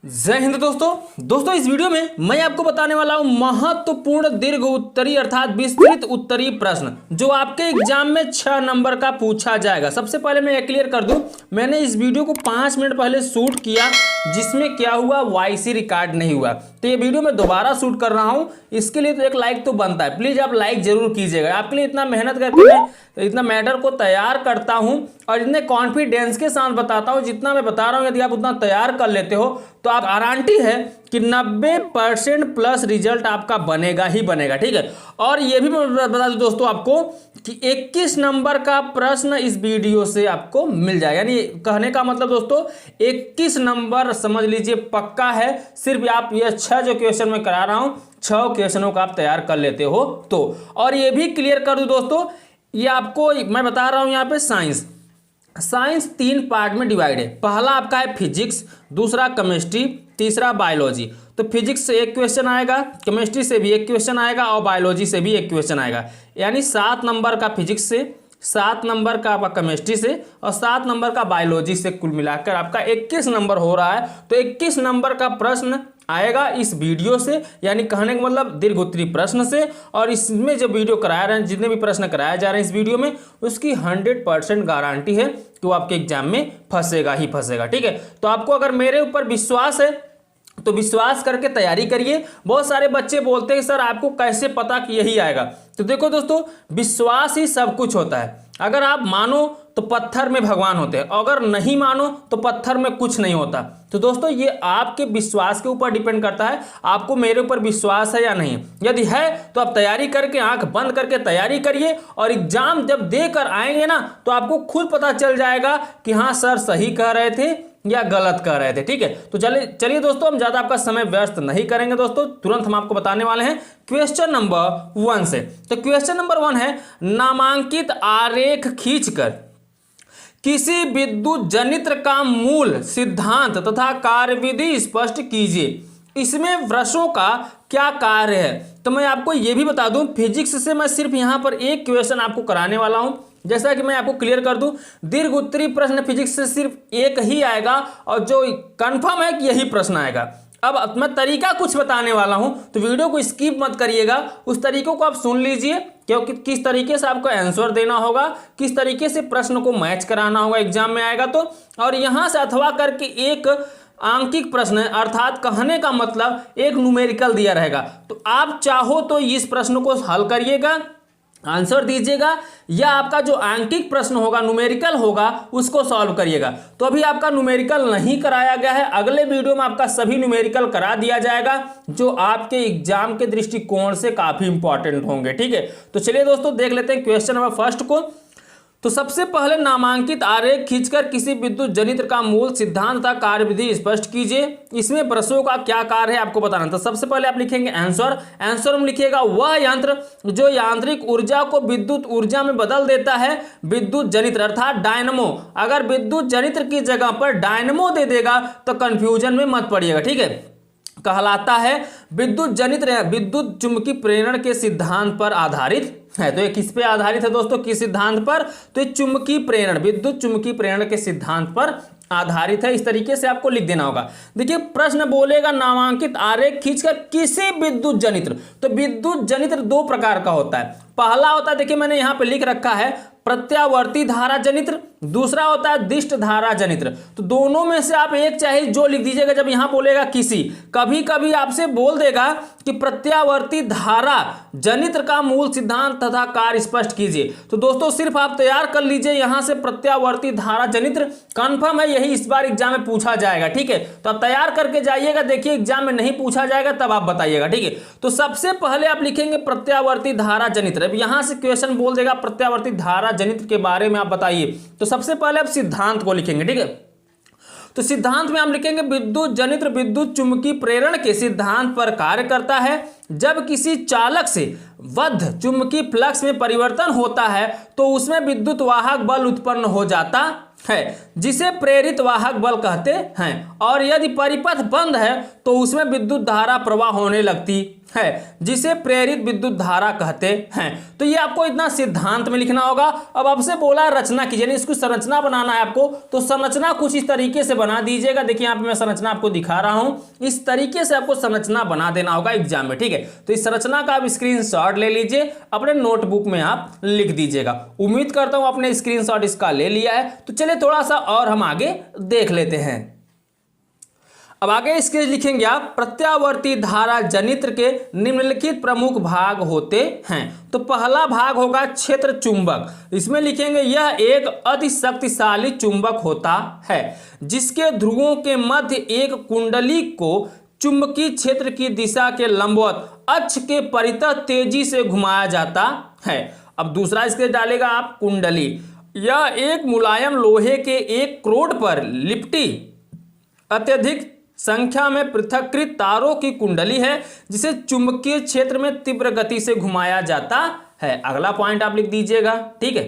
जय हिंद दोस्तों इस वीडियो में मैं आपको बताने वाला हूं महत्वपूर्ण दीर्घ उत्तरी अर्थात विस्तृत उत्तरी प्रश्न जो आपके एग्जाम में 6 नंबर का पूछा जाएगा। सबसे पहले मैं ये क्लियर कर दूं, मैंने इस वीडियो को 5 मिनट पहले शूट किया जिसमें क्या हुआ, वॉइस रिकॉर्ड नहीं हुआ, तो ये वीडियो मैं दोबारा शूट कर रहा हूं। इसके लिए तो एक लाइक तो बनता है, प्लीज आप लाइक जरूर कीजिएगा। आपके लिए इतना मेहनत करके मैं इतना मैटर को तैयार करता हूं और इतने कॉन्फिडेंस के साथ बताता हूं, जितना मैं बता रहा हूं यदि आप उतना तैयार कर लेते हो तो आप गारंटी है कि 90% प्लस रिजल्ट आपका बनेगा ही बनेगा। ठीक है, और ये भी मैं बता दूं दोस्तों आपको कि 21 नंबर का प्रश्न इस वीडियो से आपको मिल जाएगा। यानी कहने का मतलब दोस्तों 21 नंबर समझ लीजिए पक्का है। सिर्फ आप ये 6 जो क्वेश्चन मैं करा रहा हूं 6 क्वेश्चनों का आप तैयार कर लेते हो तो। और ये भी क्लियर कर दूं दोस्तों, ये आपको मैं बता रहा हूं यहाँ पे साइंस 3 पार्ट में डिवाइड है। पहला आपका है फिजिक्स, दूसरा केमिस्ट्री, तीसरा बायोलॉजी। तो फिजिक्स से एक क्वेश्चन आएगा, केमिस्ट्री से भी एक क्वेश्चन आएगा और बायोलॉजी से भी एक क्वेश्चन आएगा। यानी 7 नंबर का फिजिक्स से, 7 नंबर का आपका केमिस्ट्री से और 7 नंबर का बायोलॉजी से, कुल मिलाकर आपका 21 नंबर हो रहा है। तो 21 नंबर का प्रश्न आएगा इस वीडियो से, यानी कहने का मतलब दीर्घ उत्तरी प्रश्न से। और इसमें जो वीडियो कराया रहे हैं, जितने भी प्रश्न कराए जा रहे हैं इस वीडियो में, उसकी 100% गारंटी है कि वो आपके एग्जाम में फंसेगा ही फंसेगा। ठीक है, तो आपको अगर मेरे ऊपर विश्वास है तो विश्वास करके तैयारी करिए। बहुत सारे बच्चे बोलते हैं सर आपको कैसे पता कि यही आएगा। तो देखो दोस्तों, विश्वास ही सब कुछ होता है। अगर आप मानो तो पत्थर में भगवान होते हैं, अगर नहीं मानो तो पत्थर में कुछ नहीं होता। तो दोस्तों ये आपके विश्वास के ऊपर डिपेंड करता है, आपको मेरे ऊपर विश्वास है या नहीं। यदि है तो आप तैयारी करके आंख बंद करके तैयारी करिए और एग्जाम जब देकर आएंगे ना तो आपको खुद पता चल जाएगा कि हाँ सर सही कह रहे थे या गलत कर रहे थे। ठीक है, तो चलिए दोस्तों, हम ज्यादा आपका समय व्यस्त नहीं करेंगे दोस्तों, तुरंत हम आपको बताने वाले हैं क्वेश्चन नंबर 1 से। तो क्वेश्चन नंबर 1 है, नामांकित आरेख खींचकर किसी विद्युत जनित्र का मूल सिद्धांत तथा कार्यविधि स्पष्ट कीजिए, इसमें वृषों का क्या कार्य है। तो मैं आपको यह भी बता दूं, फिजिक्स से मैं सिर्फ यहां पर एक क्वेश्चन आपको कराने वाला हूं। जैसा कि मैं आपको क्लियर कर दूं, दीर्घ उत्तरी प्रश्न फिजिक्स से सिर्फ एक ही आएगा और जो कंफर्म है कि यही प्रश्न आएगा। अब मैं तरीका कुछ बताने वाला हूं तो वीडियो को स्किप मत करिएगा, उस तरीकों को आप सुन लीजिए, क्योंकि किस तरीके से आपको आंसर देना होगा, किस तरीके से प्रश्न को मैच कराना होगा एग्जाम में आएगा तो। और यहां से अथवा करके एक आंकिक प्रश्न है, अर्थात कहने का मतलब एक न्यूमेरिकल दिया रहेगा। तो आप चाहो तो इस प्रश्न को हल करिएगा, आंसर दीजिएगा, या आपका जो आंकिक प्रश्न होगा न्यूमेरिकल होगा उसको सॉल्व करिएगा। तो अभी आपका न्यूमेरिकल नहीं कराया गया है, अगले वीडियो में आपका सभी न्यूमेरिकल करा दिया जाएगा जो आपके एग्जाम के दृष्टिकोण से काफी इंपॉर्टेंट होंगे। ठीक है, तो चलिए दोस्तों देख लेते हैं क्वेश्चन नंबर 1 को। तो सबसे पहले नामांकित आरेख खींचकर किसी विद्युत जनित्र का मूल सिद्धांत तथा कार्यविधि स्पष्ट कीजिए, इसमें वृषों का क्या कार्य है आपको बताना। तो सबसे पहले आप लिखेंगे आंसर में लिखिएगा वह यंत्र जो यांत्रिक ऊर्जा को विद्युत ऊर्जा में बदल देता है, विद्युत जनित्र अर्थात डायनमो। अगर विद्युत जनित्र की जगह पर डायनमो दे देगा तो कंफ्यूजन में मत पड़िएगा। ठीक है, कहलाता है विद्युत जनित्र विद्युत चुंबकीय प्रेरण के सिद्धांत पर आधारित है। तो ये किस पे आधारित है दोस्तों, किस सिद्धांत पर, तो चुंबकीय प्रेरण, विद्युत चुंबकीय प्रेरण के सिद्धांत पर आधारित है। इस तरीके से आपको लिख देना होगा। देखिए प्रश्न बोलेगा नामांकित आरेख खींचकर किसी विद्युत जनित्र, तो विद्युत जनित्र 2 प्रकार का होता है। पहला होता है, देखिए मैंने यहां पे लिख रखा है प्रत्यावर्ती धारा जनित्र, दूसरा होता है दिष्ट धारा जनित्र। तो दोनों में से आप एक चाहे जो लिख दीजिएगा जब यहां बोलेगा किसी। कभी कभी आपसे बोल देगा कि प्रत्यावर्ती धारा जनित्र का मूल सिद्धांत तथा कार्य स्पष्ट कीजिए। तो दोस्तों सिर्फ आप तैयार कर लीजिए यहां से प्रत्यावर्ती धारा जनित्र, कंफर्म है यही इस बार एग्जाम में पूछा जाएगा। ठीक है, तो आप तैयार करके जाइएगा, देखिए एग्जाम में नहीं पूछा जाएगा तब आप बताइएगा। ठीक है, तो सबसे पहले आप लिखेंगे प्रत्यावर्ती धारा जनित्र। अब यहां से क्वेश्चन बोल देगा प्रत्यावर्ती धारा जनित्र के बारे में आप बताइए, तो सबसे पहले आप सिद्धांत को लिखेंगे। ठीक है, तो सिद्धांत में हम लिखेंगे विद्युत जनित्र विद्युत चुंबकीय प्रेरण के सिद्धांत पर कार्य करता है। जब किसी चालक से बद्ध चुंबकीय फ्लक्स में परिवर्तन होता है तो उसमें विद्युत वाहक बल उत्पन्न हो जाता है जिसे प्रेरित वाहक बल कहते हैं, और यदि परिपथ बंद है तो उसमें विद्युत धारा प्रवाह होने लगती है जिसे प्रेरित विद्युत धारा कहते हैं। तो ये आपको इतना सिद्धांत में लिखना होगा। अब आपसे बोला रचना कीजिए, इसको संरचना बनाना है आपको, तो संरचना कुछ इस तरीके से बना दीजिएगा। देखिए यहाँ पे मैं संरचना आपको दिखा रहा हूं, इस तरीके से आपको संरचना बना देना होगा एग्जाम में, ठीक है। तो इस संरचना का आप स्क्रीनशॉट ले लीजिए, अपने नोटबुक में आप लिख दीजिएगा। उम्मीद करता हूं आपने स्क्रीनशॉट इसका ले लिया है। तो चलिए थोड़ा सा और हम आगे देख लेते हैं। अब आगे इसके लिखेंगे आप, प्रत्यावर्ती धारा जनित्र के निम्नलिखित प्रमुख भाग होते हैं। तो पहला भाग होगा क्षेत्र चुंबक। इसमें लिखेंगे यह एक अति शक्तिशाली चुंबक होता है जिसके ध्रुवों के मध्य एक कुंडली को चुंबकीय क्षेत्र की दिशा के लंबवत अक्ष के परितः तेजी से घुमाया जाता है। अब दूसरा इसके डालेगा आप कुंडली। यह एक मुलायम लोहे के एक क्रोड पर लिपटी अत्यधिक संख्या में पृथक्कृत तारों की कुंडली है जिसे चुंबकीय क्षेत्र में तीव्र गति से घुमाया जाता है। अगला पॉइंट आप लिख दीजिएगा, ठीक है।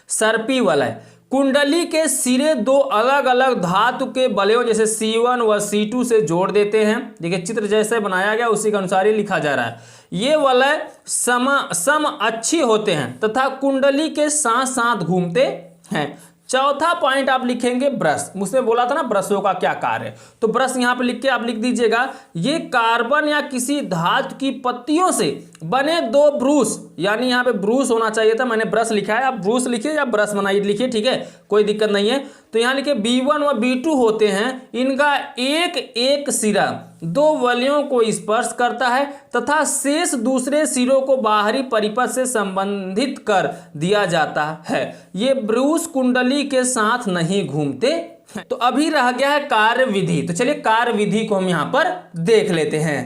सर्पी वलय, कुंडली के सिरे दो अलग अलग धातु के वलयों जैसे C1 व C2 से जोड़ देते हैं। देखिए चित्र जैसे बनाया गया उसी के अनुसार ही लिखा जा रहा है। ये वलय सम अच्छी होते हैं तथा कुंडली के साथ साथ घूमते हैं। चौथा पॉइंट आप लिखेंगे ब्रश। मुझसे बोला था ना ब्रशों का क्या कार्य है, तो ब्रश यहाँ पे लिख के आप लिख दीजिएगा, ये कार्बन या किसी धातु की पत्तियों से बने दो ब्रूस, यानी यहाँ पे ब्रूस होना चाहिए था, मैंने ब्रश लिखा है, आप ब्रूस लिखिए या ब्रश बनाइए लिखिए, ठीक है, कोई दिक्कत नहीं है। तो यहाँ लिखिए B1 व B2 होते हैं, इनका एक एक सिरा दो वलयों को स्पर्श करता है तथा शेष दूसरे सिरों को बाहरी परिपथ से संबंधित कर दिया जाता है। ये ब्रूस कुंडली के साथ नहीं घूमते। तो अभी रह गया है कार्य विधि। तो चलिए कार्य विधि को हम यहां पर देख लेते हैं।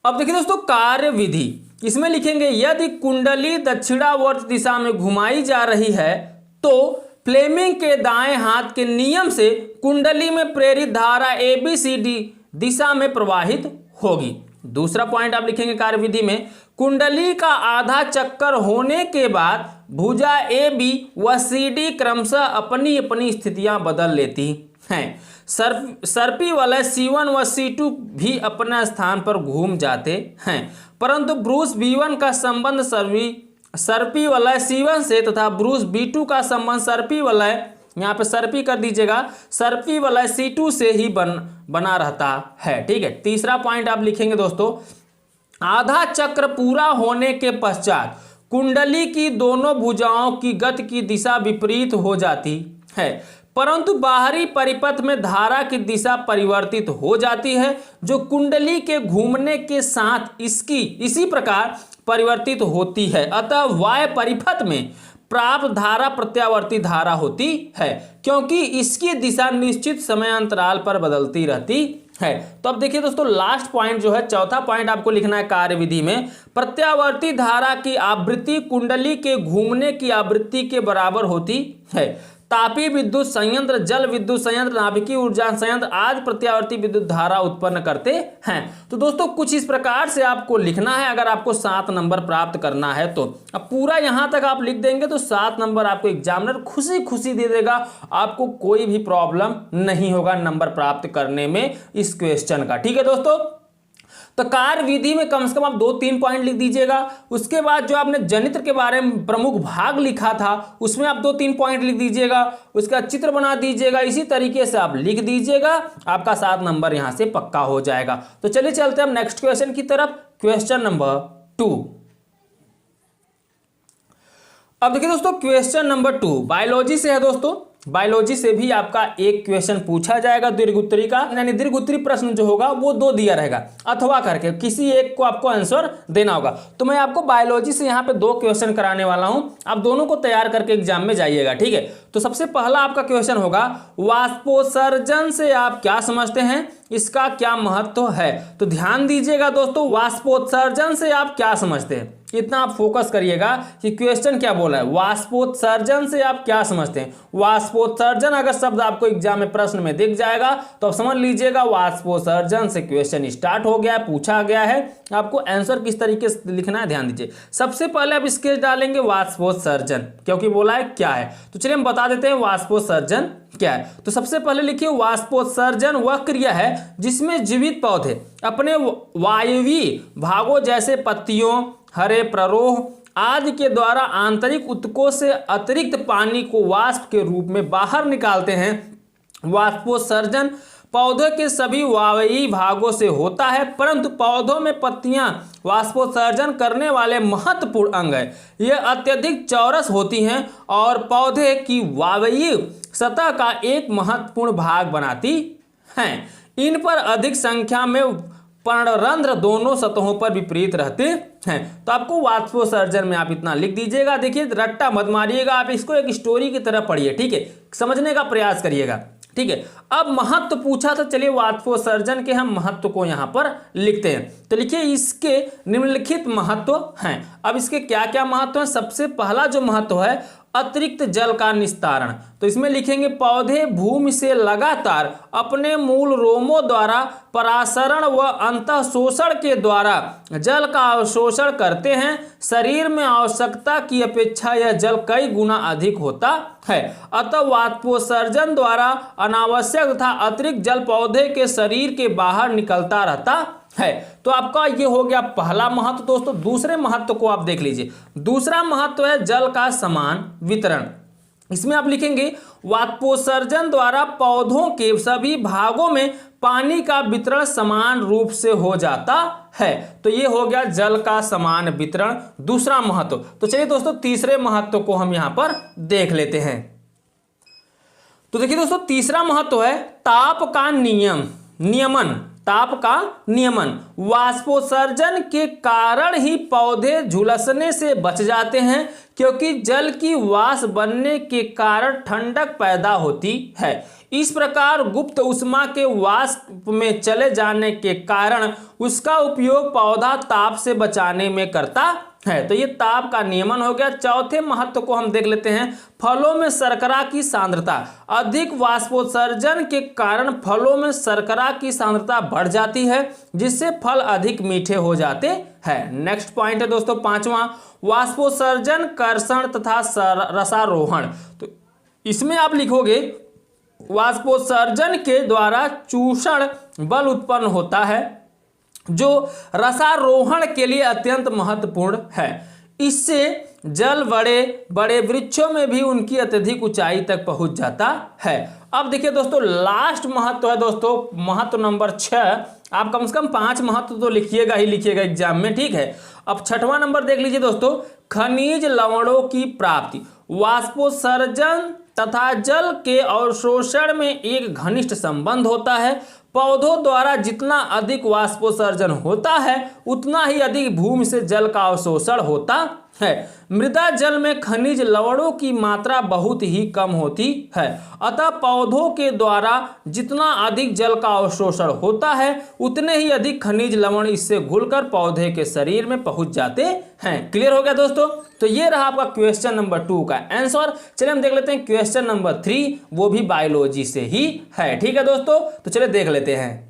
अब देखिए दोस्तों कार्य विधि, इसमें लिखेंगे यदि कुंडली दक्षिणावर्त दिशा में घुमाई जा रही है तो फ्लेमिंग के दाएं हाथ के नियम से कुंडली में प्रेरित धारा ABCD दिशा में प्रवाहित होगी। दूसरा पॉइंट आप लिखेंगे कार्यविधि में, कुंडली का आधा चक्कर होने के बाद भुजा AB व CD क्रमशः अपनी अपनी स्थितियां बदल लेती हैं। सर्पी वलय C1 व C2 भी अपना स्थान पर घूम जाते हैं, परंतु ब्रूस B1 का संबंध सर्पी वलय C1 से तथा ब्रूस B2 का संबंध सर्पी वलय, यहाँ पे सर्पी कर दीजिएगा, सर्पी वलय C2 से ही बना रहता है, ठीक है। तीसरा पॉइंट आप लिखेंगे दोस्तों, आधा चक्र पूरा होने के पश्चात कुंडली की दोनों भुजाओं की गति की दिशा विपरीत हो जाती है, परंतु बाहरी परिपथ में धारा की दिशा परिवर्तित हो जाती है जो कुंडली के घूमने के साथ इसी प्रकार परिवर्तित होती है। अतः वाय परिपथ में प्राप्त धारा प्रत्यावर्ती धारा होती है क्योंकि इसकी दिशा निश्चित समय अंतराल पर बदलती रहती है। तो अब देखिए दोस्तों लास्ट पॉइंट जो है, चौथा पॉइंट आपको लिखना है कार्यविधि में, प्रत्यावर्ती धारा की आवृत्ति कुंडली के घूमने की आवृत्ति के बराबर होती है। तापीय विद्युत संयंत्र, जल विद्युत संयंत्र, नाभिकीय ऊर्जा संयंत्र आदि प्रत्यावर्ती विद्युत धारा उत्पन्न करते हैं। तो दोस्तों कुछ इस प्रकार से आपको लिखना है अगर आपको 7 नंबर प्राप्त करना है तो। अब पूरा यहां तक आप लिख देंगे तो 7 नंबर आपको एग्जामिनर खुशी खुशी दे देगा, आपको कोई भी प्रॉब्लम नहीं होगा नंबर प्राप्त करने में इस क्वेश्चन का, ठीक है दोस्तों। तो कार्य विधि में कम से कम आप 2-3 पॉइंट लिख दीजिएगा। उसके बाद जो आपने जनित्र के बारे में प्रमुख भाग लिखा था उसमें आप 2-3 पॉइंट लिख दीजिएगा, उसका चित्र बना दीजिएगा, इसी तरीके से आप लिख दीजिएगा, आपका 7 नंबर यहां से पक्का हो जाएगा। तो चलिए चलते हैं हम नेक्स्ट क्वेश्चन की तरफ, क्वेश्चन नंबर 2। अब देखिए दोस्तों क्वेश्चन नंबर 2 बायोलॉजी से है दोस्तों। बायोलॉजी से भी आपका एक क्वेश्चन पूछा जाएगा दीर्घ उत्तरी का, यानी दीर्घ उत्तरी प्रश्न जो होगा वो 2 दिया रहेगा, अथवा करके किसी एक को आपको आंसर देना होगा। तो मैं आपको बायोलॉजी से यहाँ पे 2 क्वेश्चन कराने वाला हूं, आप दोनों को तैयार करके एग्जाम में जाइएगा, ठीक है। तो सबसे पहला आपका क्वेश्चन होगा, वाष्पोत्सर्जन से आप क्या समझते हैं, इसका क्या महत्व है। तो ध्यान दीजिएगा दोस्तों, वाष्पोत्सर्जन से आप क्या समझते हैं। इतना आप फोकस करिएगा कि क्वेश्चन क्या बोला है। वाष्पोत्सर्जन से आप क्या समझते हैं? वाष्पोत्सर्जन अगर शब्द आपको एग्जाम में प्रश्न में दिख जाएगा तो आप समझ लीजिएगा वाष्पोत्सर्जन से क्वेश्चन स्टार्ट हो गया, पूछा गया है। आपको आंसर किस तरीके से लिखना है ध्यान दीजिए। सबसे पहले आप स्केच डालेंगे वाष्पोत्सर्जन, क्योंकि बोला है क्या है, तो चलिए हम बता देते हैं वाष्पोत्सर्जन क्या है। तो सबसे पहले लिखिए वाष्पोत्सर्जन वह क्रिया है जिसमें जीवित पौधे अपने वायवीय भागों जैसे पत्तियों, हरे प्ररोह आदि के द्वारा आंतरिक ऊतकों से अतिरिक्त पानी को वाष्प के रूप में बाहर निकालते हैं। वाष्पोत्सर्जन पौधों के सभी वायवीय भागों से होता है, परंतु पौधों में पत्तियां वाष्पोत्सर्जन करने वाले महत्वपूर्ण अंग है। ये अत्यधिक चौरस होती हैं और पौधे की वायवीय सतह का एक महत्वपूर्ण भाग बनाती हैं। इन पर अधिक संख्या में पर्णरंध्र दोनों सतहों पर विपरीत रहते हैं। तो आपको वाष्पोत्सर्जन में आप इतना लिख दीजिएगा। देखिए रट्टा मत मारिएगा, आप इसको एक स्टोरी की तरह पढ़िए, ठीक है, समझने का प्रयास करिएगा, ठीक है। अब महत्व पूछा तो चलिए वाष्पोत्सर्जन के हम महत्व को यहाँ पर लिखते हैं। तो लिखिए इसके निम्नलिखित महत्व हैं। अब इसके क्या क्या महत्व हैं? सबसे पहला जो महत्व है अतिरिक्त जल का निस्तारण। तो इसमें लिखेंगे पौधे भूमि से लगातार अपने मूल रोमों द्वारा परासरण व अंतःशोषण के द्वारा जल का अवशोषण करते हैं। शरीर में आवश्यकता की अपेक्षा यह जल कई गुना अधिक होता है। अतः वाष्पोत्सर्जन द्वारा अनावश्यक तथा अतिरिक्त जल पौधे के शरीर के बाहर निकलता रहता है। तो आपका ये हो गया पहला महत्व। दोस्तों दूसरे महत्व को आप देख लीजिए। दूसरा महत्व है जल का समान वितरण। इसमें आप लिखेंगे वाष्पोत्सर्जन द्वारा पौधों के सभी भागों में पानी का वितरण समान रूप से हो जाता है। तो ये हो गया जल का समान वितरण, दूसरा महत्व। तो चलिए दोस्तों तीसरे महत्व को हम यहां पर देख लेते हैं। तो देखिए दोस्तों तीसरा महत्व है ताप का नियमन। ताप का नियमन। वाष्पोत्सर्जन के कारण ही पौधे झुलसने से बच जाते हैं, क्योंकि जल की वाष्प बनने के कारण ठंडक पैदा होती है। इस प्रकार गुप्त उष्मा के वाष्प में चले जाने के कारण उसका उपयोग पौधा ताप से बचाने में करता है। तो ये ताप का नियमन हो गया। चौथे महत्व को हम देख लेते हैं फलों में शर्करा की सांद्रता। अधिक वाष्पोत्सर्जन के कारण फलों में शर्करा की सांद्रता बढ़ जाती है, जिससे फल अधिक मीठे हो जाते हैं। नेक्स्ट पॉइंट है दोस्तों पांचवा वाष्पोत्सर्जन, कर्षण तथा रसारोहण। तो इसमें आप लिखोगे वाष्पोत्सर्जन के द्वारा चूषण बल उत्पन्न होता है, जो रसारोहण के लिए अत्यंत महत्वपूर्ण है। इससे जल बड़े बड़े वृक्षों में भी उनकी अत्यधिक ऊंचाई तक पहुंच जाता है। अब देखिए दोस्तों लास्ट महत्व है दोस्तों महत्व नंबर 6। आप कम से कम 5 महत्व तो लिखिएगा ही लिखिएगा एग्जाम में, ठीक है। अब 6वां नंबर देख लीजिए दोस्तों खनिज लवणों की प्राप्ति। वाष्पोत्सर्जन तथा जल के अवशोषण में एक घनिष्ठ संबंध होता है। पौधों द्वारा जितना अधिक वाष्पोत्सर्जन होता है उतना ही अधिक भूमि से जल का अवशोषण होता है। मृदा जल में खनिज लवणों की मात्रा बहुत ही कम होती है, अतः पौधों के द्वारा जितना अधिक जल का अवशोषण होता है उतने ही अधिक खनिज लवण इससे घुलकर पौधे के शरीर में पहुंच जाते हैं। क्लियर हो गया दोस्तों? तो ये रहा आपका क्वेश्चन नंबर 2 का आंसर। चलिए हम देख लेते हैं क्वेश्चन नंबर 3, वो भी बायोलॉजी से ही है, ठीक है दोस्तों। तो चलिए देख लेते हैं।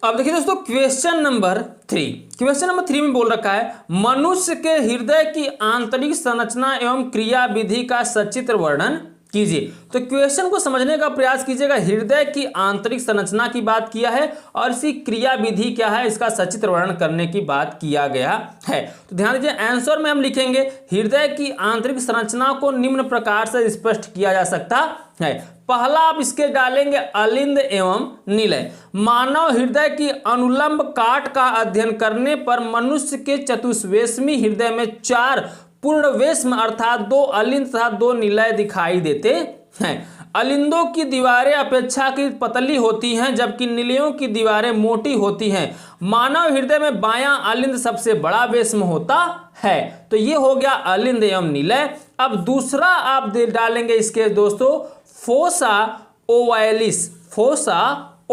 अब देखिए दोस्तों क्वेश्चन नंबर 3 में बोल रखा है मनुष्य के हृदय की आंतरिक संरचना एवं क्रिया विधि का सचित्र वर्णन कीजिए। तो क्वेश्चन को समझने का प्रयास कीजिएगा। हृदय की आंतरिक संरचना की बात किया है और इसकी क्रिया विधि क्या है इसका सचित्र वर्णन करने की बात किया गया है। तो ध्यान दीजिए आंसर में हम लिखेंगे हृदय की आंतरिक संरचना को निम्न प्रकार से स्पष्ट किया जा सकता है। पहला आप इसके डालेंगे अलिंद एवं निलय। मानव हृदय की अनुलंब काट का अध्ययन करने पर मनुष्य के चतुष्वेशमी हृदय में 4 पूर्णवेश्म अर्थात 2 अलिंद तथा 2 निलय दिखाई देते हैं। अलिंदों की दीवारें अपेक्षाकृत पतली होती हैं, जबकि निलयों की दीवारें मोटी होती हैं। मानव हृदय में बायां अलिंद सबसे बड़ा वेश्म होता है। तो ये हो गया अलिंद एवं निलय। अब दूसरा आप डालेंगे इसके दोस्तों फोसा ओवैलिस। फोसा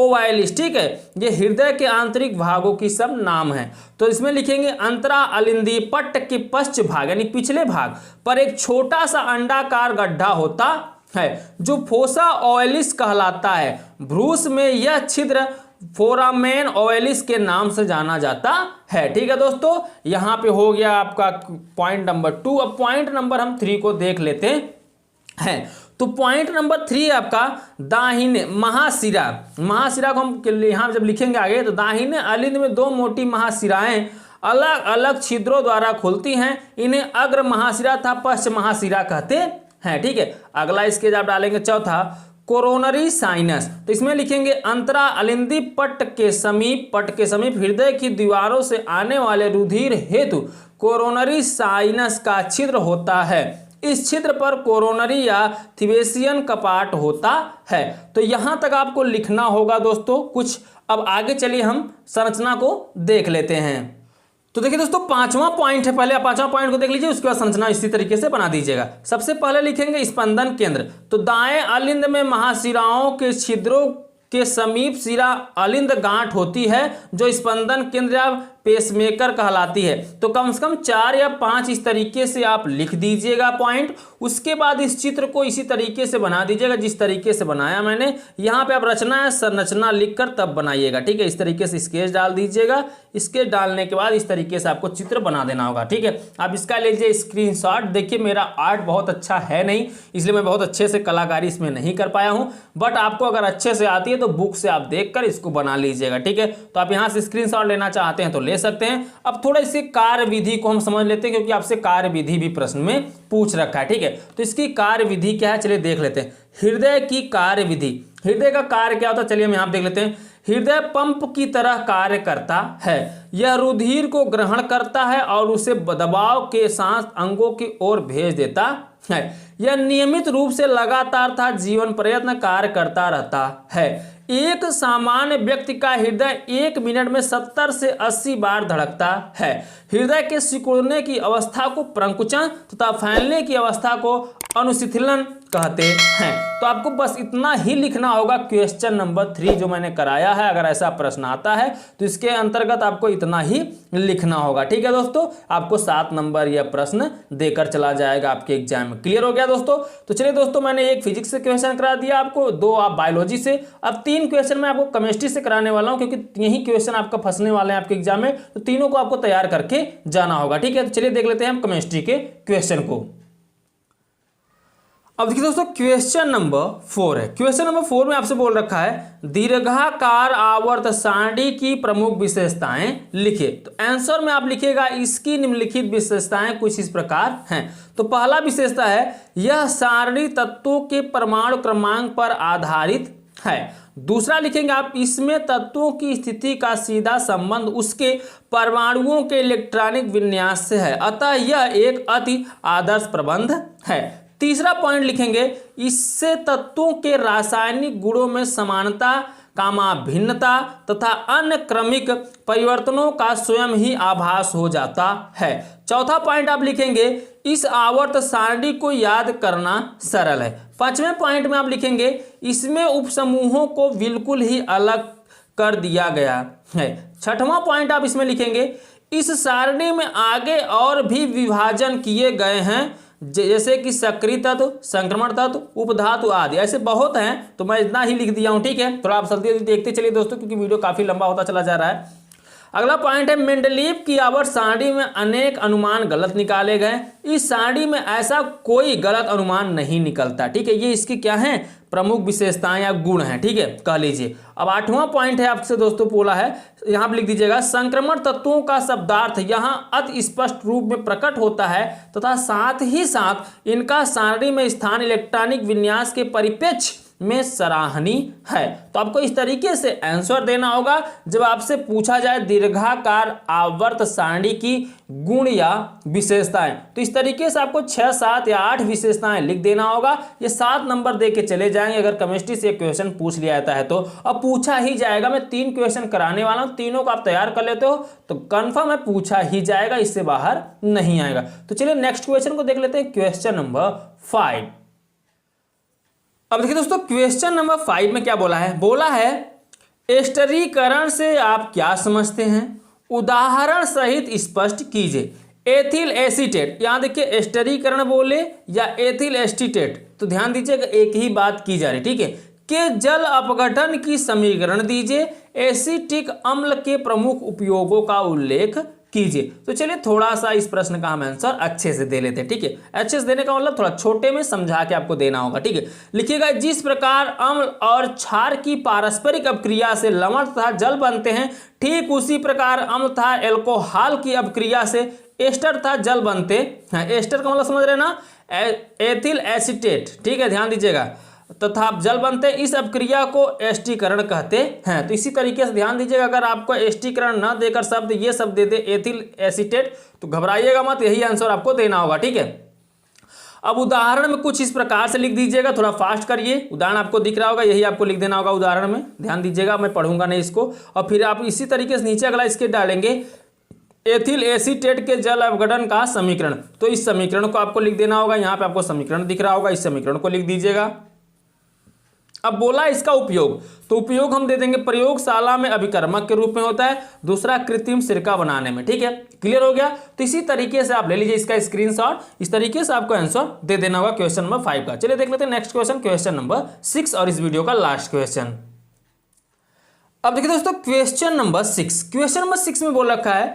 ओवाइलिस, ठीक है, ये हृदय के आंतरिक भागों की सब नाम है। तो इसमें लिखेंगे अंतरा अलिंदी पट्ट के पश्च भाग यानी पिछले भाग पर एक छोटा सा अंडाकार गड्ढा होता है जो फोसा ओवाइलिस कहलाता है। ब्रूस में यह छिद्र फोरामेन ओवाइलिस के नाम से जाना जाता है। ठीक है दोस्तों, यहां पे हो गया आपका पॉइंट नंबर 2। अब पॉइंट नंबर हम 3 को देख लेते हैं। तो पॉइंट नंबर 3 आपका दाहिने महाशिरा। महाशिरा को हम यहां जब लिखेंगे आगे तो दाहिने अलिंद में 2 मोटी महाशिराएं अलग अलग छिद्रों द्वारा खुलती हैं। इन्हें अग्र महाशिरा तथा पश्च महाशिरा कहते हैं। ठीक है, अगला इसके आप डालेंगे चौथा कोरोनरी साइनस। तो इसमें लिखेंगे अंतरा अलिंदी पट्ट के समीप हृदय की दीवारों से आने वाले रुधिर हेतु कोरोनरी साइनस का छिद्र होता है। इस छिद्र पर कोरोनरी या थिवेसियन कपाट होता है। तो यहां तक आपको लिखना होगा दोस्तों कुछ। अब आगे चलिए हम संरचना को देख लेते हैं। तो देखिए दोस्तों, 5वां पॉइंट है, पहले आप 5वां पॉइंट को देख लीजिए, उसके बाद संरचना इसी तरीके से बना दीजिएगा। सबसे पहले लिखेंगे स्पंदन केंद्र। तो दाएं अलिंद में महाशिराओं के छिद्रों के समीप शिरा अलिंद गांठ होती है जो स्पंदन केंद्र या पेसमेकर कहलाती है। तो कम से कम 4 या 5 इस तरीके से आप लिख दीजिएगा पॉइंट। उसके बाद इस चित्र को इसी तरीके से बना दीजिएगा जिस तरीके से बनाया मैंने। यहाँ पे आप रचना या संरचना लिखकर तब बनाइएगा। ठीक है, इस तरीके से स्केच डाल दीजिएगा। स्केच डालने के बाद इस तरीके से आपको चित्र बना देना होगा। ठीक है, आप इसका लीजिए स्क्रीनशॉट। देखिए मेरा आर्ट बहुत अच्छा है नहीं, इसलिए मैं बहुत अच्छे से कलाकारी इसमें नहीं कर पाया हूँ, बट आपको अगर अच्छे से आती है तो बुक से आप देखकर इसको बना लीजिएगा। ठीक है, तो आप यहाँ से स्क्रीनशॉट लेना चाहते हैं तो ले सकते हैं। अब थोड़ा इसकी कार्य विधि को हम समझ लेते हैं क्योंकि आपसे कार्य विधि भी प्रश्न में पूछ रखा है। ठीक है, तो इसकी कार्य विधि क्या है चलिए देख लेते हैं। हृदय की कार्य विधि, हृदय का कार्य क्या होता है चलिए हम यहाँ देख लेते हैं। हृदय पंप की तरह कार्य करता है। यह रुधिर को ग्रहण करता है और उसे दबाव के साथ अंगों की ओर भेज देता है। यह नियमित रूप से लगातार था जीवन प्रयत्न कार्य करता रहता है। एक सामान्य व्यक्ति का हृदय 1 मिनट में 70 से 80 बार धड़कता है। हृदय के सिकुड़ने की अवस्था को प्रंकुचन तथा फैलने की अवस्था को अनुशिथिलन कहते हैं। तो आपको बस इतना ही लिखना होगा क्वेश्चन नंबर 3 जो मैंने कराया है। अगर ऐसा प्रश्न आता है तो इसके अंतर्गत आपको इतना ही लिखना होगा। ठीक है दोस्तों, आपको 7 नंबर यह प्रश्न देकर चला जाएगा आपके एग्जाम में। क्लियर हो गया दोस्तों? तो चलिए दोस्तों, मैंने एक फिजिक्स से क्वेश्चन करा दिया आपको, 2 आप बायोलॉजी से, अब 3 क्वेश्चन मैं आपको केमिस्ट्री से कराने वाला हूं क्योंकि यही क्वेश्चन आपका फंसने वाले हैं आपके एग्जाम में। तो तीनों को आपको तैयार करके जाना होगा। ठीक है, तो चलिए देख लेते हैं हम केमिस्ट्री के क्वेश्चन को। अब देखिए दोस्तों, क्वेश्चन नंबर 4 है। क्वेश्चन नंबर 4 में आपसे बोल रखा है दीर्घाकार आवर्त सारणी की प्रमुख विशेषताएं लिखिए। तो आंसर में आप लिखिएगा इसकी निम्नलिखित विशेषताएं कुछ इस प्रकार हैं। तो पहला विशेषता है यह सारणी तत्वों के परमाणु क्रमांक पर आधारित है। दूसरा लिखेंगे आप इसमें तत्वों की स्थिति का सीधा संबंध उसके परमाणुओं के इलेक्ट्रॉनिक विन्यास से है, अतः यह एक अति आदर्श प्रबंध है। तीसरा पॉइंट लिखेंगे इससे तत्वों के रासायनिक गुणों में समानता भिन्नता तथा अन्य क्रमिक परिवर्तनों का स्वयं ही आभास हो जाता है। चौथा पॉइंट आप लिखेंगे इस आवर्त सारणी को याद करना सरल है। 5वें पॉइंट में आप लिखेंगे इसमें उपसमूहों को बिल्कुल ही अलग कर दिया गया है। 6वां पॉइंट आप इसमें लिखेंगे इस सारणी में आगे और भी विभाजन किए गए हैं जैसे कि सक्रिय तत्व, संक्रमण तत्व, उपधातु आदि, ऐसे बहुत हैं। तो मैं इतना ही लिख दिया हूं। ठीक है, थोड़ा आप जल्दी देखते चलिए दोस्तों क्योंकि वीडियो काफी लंबा होता चला जा रहा है। अगला पॉइंट है मेंडलीव की आवर्त सारणी में अनेक अनुमान गलत निकाले गए। इस सारणी में ऐसा कोई गलत अनुमान नहीं निकलता। ठीक है, ये इसकी क्या है प्रमुख विशेषताएं या गुण हैं। ठीक है, कह लीजिए। अब 8वां पॉइंट है आपसे दोस्तों बोला है, यहां पर लिख दीजिएगा संक्रमण तत्वों का शब्दार्थ यहां अति स्पष्ट रूप में प्रकट होता है तथा साथ ही साथ इनका सारणी में स्थान इलेक्ट्रॉनिक विन्यास के परिप्रेक्ष्य में सराहनीय है। तो आपको इस तरीके से आंसर देना होगा जब आपसे पूछा जाए दीर्घाकार आवर्त सारणी की गुण या विशेषताएं। तो इस तरीके से आपको 6, 7 या 8 विशेषताएं लिख देना होगा। ये 7 नंबर दे के चले जाएंगे अगर केमिस्ट्री से क्वेश्चन पूछ लिया जाता है तो। अब पूछा ही जाएगा, मैं 3 क्वेश्चन कराने वाला हूं, तीनों को आप तैयार कर लेते हो तो कंफर्म है पूछा ही जाएगा, इससे बाहर नहीं आएगा। तो चलिए नेक्स्ट क्वेश्चन को देख लेते हैं, क्वेश्चन नंबर 5। अब देखिए दोस्तों, क्वेश्चन नंबर 5 में क्या बोला है एस्टरीकरण से आप क्या समझते हैं, उदाहरण सहित स्पष्ट कीजिए। एथिल एसीटेट, यहाँ देखिए एस्टरीकरण बोले या एथिल एसीटेट, तो ध्यान दीजिएगा एक ही बात की जा रही, ठीक है, के जल अपघटन की समीकरण दीजिए, एसिटिक अम्ल के प्रमुख उपयोगों का उल्लेख कीजिए। तो चलिए थोड़ा सा इस प्रश्न का हम आंसर अच्छे से दे लेते हैं, ठीक है। अच्छे से देने का मतलब थोड़ा छोटे में समझा के आपको देना होगा, ठीक है। लिखिएगा, जिस प्रकार अम्ल और क्षार की पारस्परिक अपक्रिया से लवण तथा जल बनते हैं, ठीक उसी प्रकार अम्ल तथा एल्कोहल की अपक्रिया से एस्टर तथा जल बनते हैं। एस्टर का मतलब समझ रहे हैं ना, एथिल एसीटेट, ठीक है, ध्यान दीजिएगा, तथा जल बनते हैं। इस अपक्रिया को एस्टीकरण कहते हैं। तो इसी तरीके से ध्यान दीजिएगा, अगर आपको एस्टीकरण न देकर शब्द ये शब्द दे दे एथिल एसीटेट, तो घबराइएगा मत, यही आंसर आपको देना होगा, ठीक है। अब उदाहरण में कुछ इस प्रकार से लिख दीजिएगा, थोड़ा फास्ट करिए, उदाहरण आपको दिख रहा होगा, यही आपको लिख देना होगा उदाहरण में, ध्यान दीजिएगा, मैं पढ़ूंगा नहीं इसको। और फिर आप इसी तरीके से नीचे अगला इसके डालेंगे, एथिल एसीटेट के जल अपघटन का समीकरण। तो इस समीकरण को आपको लिख देना होगा, यहाँ पे आपको समीकरण दिख रहा होगा, इस समीकरण को लिख दीजिएगा। अब बोला इसका उपयोग, तो उपयोग हम दे देंगे प्रयोगशाला में अभिकर्मक के रूप में होता है, दूसरा कृत्रिम सिरका बनाने में, ठीक है, क्लियर हो गया। तो इसी तरीके से आप ले लीजिए इसका स्क्रीनशॉट, इस तरीके से आपको आंसर दे देना होगा क्वेश्चन नंबर 5 का। चलिए देख लेते हैं नेक्स्ट क्वेश्चन, क्वेश्चन नंबर 6 और इस वीडियो का लास्ट क्वेश्चन। अब देखिए दोस्तों क्वेश्चन नंबर 6, क्वेश्चन नंबर 6 में बोल रखा है,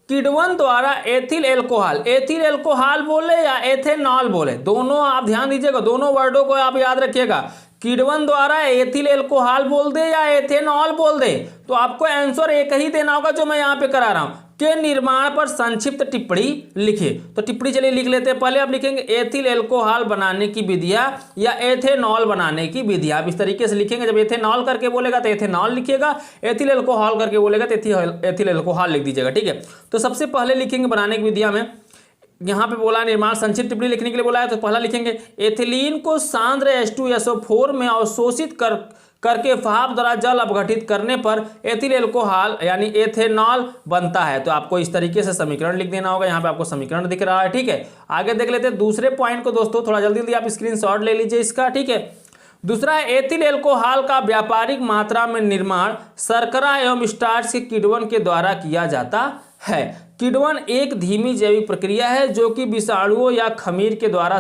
किण्वन द्वारा एथिल एल्कोहल बोले या एथेनॉल बोले, दोनों आप ध्यान दीजिएगा, दोनों वर्डों को आप याद रखिएगा, किण्वन द्वारा एथिल एल्कोहल बोल दे या एथेनॉल बोल दे, तो आपको आंसर एक ही देना होगा जो मैं यहाँ पे करा रहा हूं, के निर्माण पर संक्षिप्त टिप्पणी लिखिए। तो टिप्पणी चलिए लिख लेते हैं, पहले आप लिखेंगे एथिल एल्कोहल बनाने की विधियां या एथेनॉल बनाने की विधियां, आप इस तरीके से लिखेंगे। जब एथेनॉल करके बोलेगा तो एथेनॉल लिखिएगा, एथिल एल्कोहल करके बोलेगा तो एथिल एल्कोहल लिख दीजिएगा, ठीक है। तो सबसे पहले लिखेंगे बनाने की विधियां में, यहाँ पे बोला निर्माण संक्षिप्त टिप्पणी लिखने के लिए बोला है, तो पहला लिखेंगे एथिलीन को सांद्र H2SO4 में अवशोषित करके भाप द्वारा जल अपघटित करने पर एथिल एल्कोहल यानी एथेनॉल बनता है। तो आपको इस तरीके से समीकरण लिख देना होगा, यहाँ पे आपको समीकरण दिख रहा है, ठीक है। आगे देख लेते हैं दूसरे पॉइंट को दोस्तों, थोड़ा जल्दी जल्दी आप स्क्रीनशॉट ले लीजिए इसका, ठीक है। दूसरा है एथिल एल्कोहल का व्यापारिक मात्रा में निर्माण शर्करा एवं स्टार्च के किण्वन के द्वारा किया जाता है। किण्वन एक धीमी जैविक प्रक्रिया है जो कि विषाणुओं या खमीर के द्वारा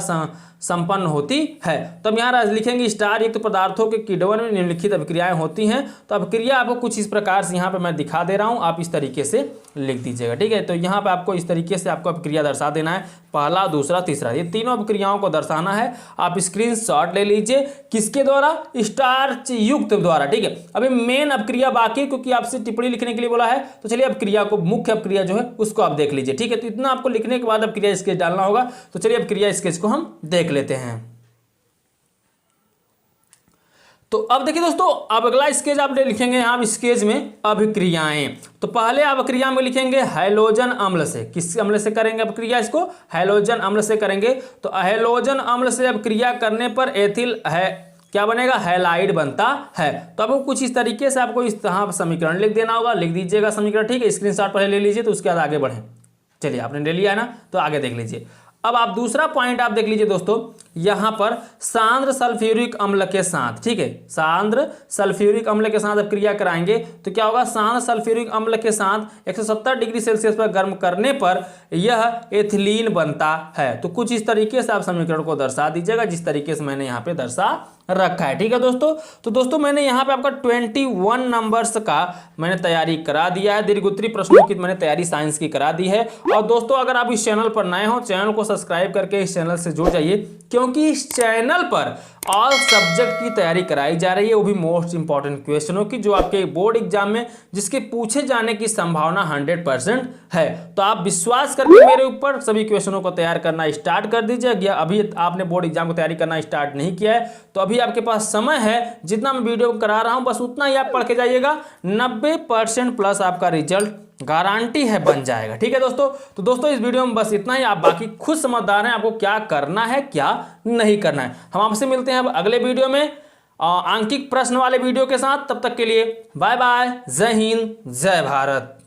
संपन्न होती है। तो हम यहाँ लिखेंगे स्टार युक्त पदार्थों के किण्वन में निम्नलिखित अभिक्रियाएं होती हैं। तो अभिक्रिया आपको कुछ इस प्रकार से यहाँ पे मैं दिखा दे रहा हूँ, आप इस तरीके से लिख दीजिएगा, ठीक है। तो यहाँ पे आपको इस तरीके से आपको अभिक्रिया दर्शा देना है, पहला दूसरा तीसरा, ये तीनों अभिक्रियाओं को दर्शाना है। आप स्क्रीनशॉट ले लीजिए, किसके द्वारा, स्टार्च युक्त द्वारा, ठीक है। अभी मेन अभिक्रिया बाकी, क्योंकि आपसे टिप्पणी लिखने के लिए बोला है, तो चलिए अभिक्रिया को, मुख्य अभिक्रिया जो है उसको आप देख लीजिए, ठीक है। तो इतना आपको लिखने के बाद अभिक्रिया स्केच डालना होगा। तो चलिए अभिक्रिया स्केच को हम देख लेते हैं। तो अब देखिए दोस्तों, अब अगला स्केच आप लिखेंगे यहाँ स्केच में अभिक्रियाएं। तो पहले अभिक्रिया में लिखेंगे हैलोजन अम्ल से, किस अम्ल से करेंगे अभिक्रिया, इसको हैलोजन अम्ल से करेंगे। तो हैलोजन अम्ल से अभिक्रिया करने पर एथिल है क्या बनेगा, हैलाइड बनता है। तो आपको कुछ इस तरीके से आपको इस तरह समीकरण लिख देना होगा, लिख दीजिएगा समीकरण, ठीक है। स्क्रीनशॉट पहले ले लीजिए, तो उसके बाद आगे बढ़ें। चलिए आपने ले लिया है ना, तो आगे देख लीजिए। अब आप दूसरा पॉइंट आप देख लीजिए दोस्तों, यहां पर सांद्र सल्फ्यूरिक अम्ल के साथ, ठीक है, सांद्र सल्फ्यूरिक अम्ल के साथ अभिक्रिया कराएंगे तो क्या होगा, सांद्र सल्फ्यूरिक अम्ल के साथ 170 डिग्री सेल्सियस पर गर्म करने पर यह एथिलीन बनता है। तो कुछ इस तरीके से आप समीकरण को दर्शा दीजिएगा, जिस तरीके से मैंने यहाँ पे दर्शा रखा है, ठीक है दोस्तों। तो दोस्तों मैंने यहाँ पे आपका 21 नंबर्स का मैंने तैयारी करा दिया है, दीर्घोत्तरीय प्रश्नों की मैंने तैयारी साइंस की करा दी है। और दोस्तों अगर आप इस चैनल पर नए हो, चैनल को सब्सक्राइब करके इस चैनल से जुड़ जाइए, क्योंकि इस चैनल पर ऑल सब्जेक्ट की तैयारी कराई जा रही है, वो भी मोस्ट इंपॉर्टेंट क्वेश्चनों की, जो आपके बोर्ड एग्जाम में जिसके पूछे जाने की संभावना 100% है। तो आप विश्वास करके मेरे ऊपर सभी क्वेश्चनों को तैयार करना स्टार्ट कर दीजिए। या अभी आपने बोर्ड एग्जाम को तैयारी करना स्टार्ट नहीं किया है तो अभी आपके पास समय है, जितना मैं वीडियो करा रहा हूं बस उतना ही आप पढ़ के जाइएगा, 90% प्लस आपका रिजल्ट गारंटी है बन जाएगा, ठीक है दोस्तों। तो दोस्तों इस वीडियो में बस इतना ही, आप बाकी खुद समझदार हैं आपको क्या करना है क्या नहीं करना है। हम आपसे मिलते हैं अब अगले वीडियो में आंकिक प्रश्न वाले वीडियो के साथ, तब तक के लिए बाय बाय, जय हिंद जय भारत।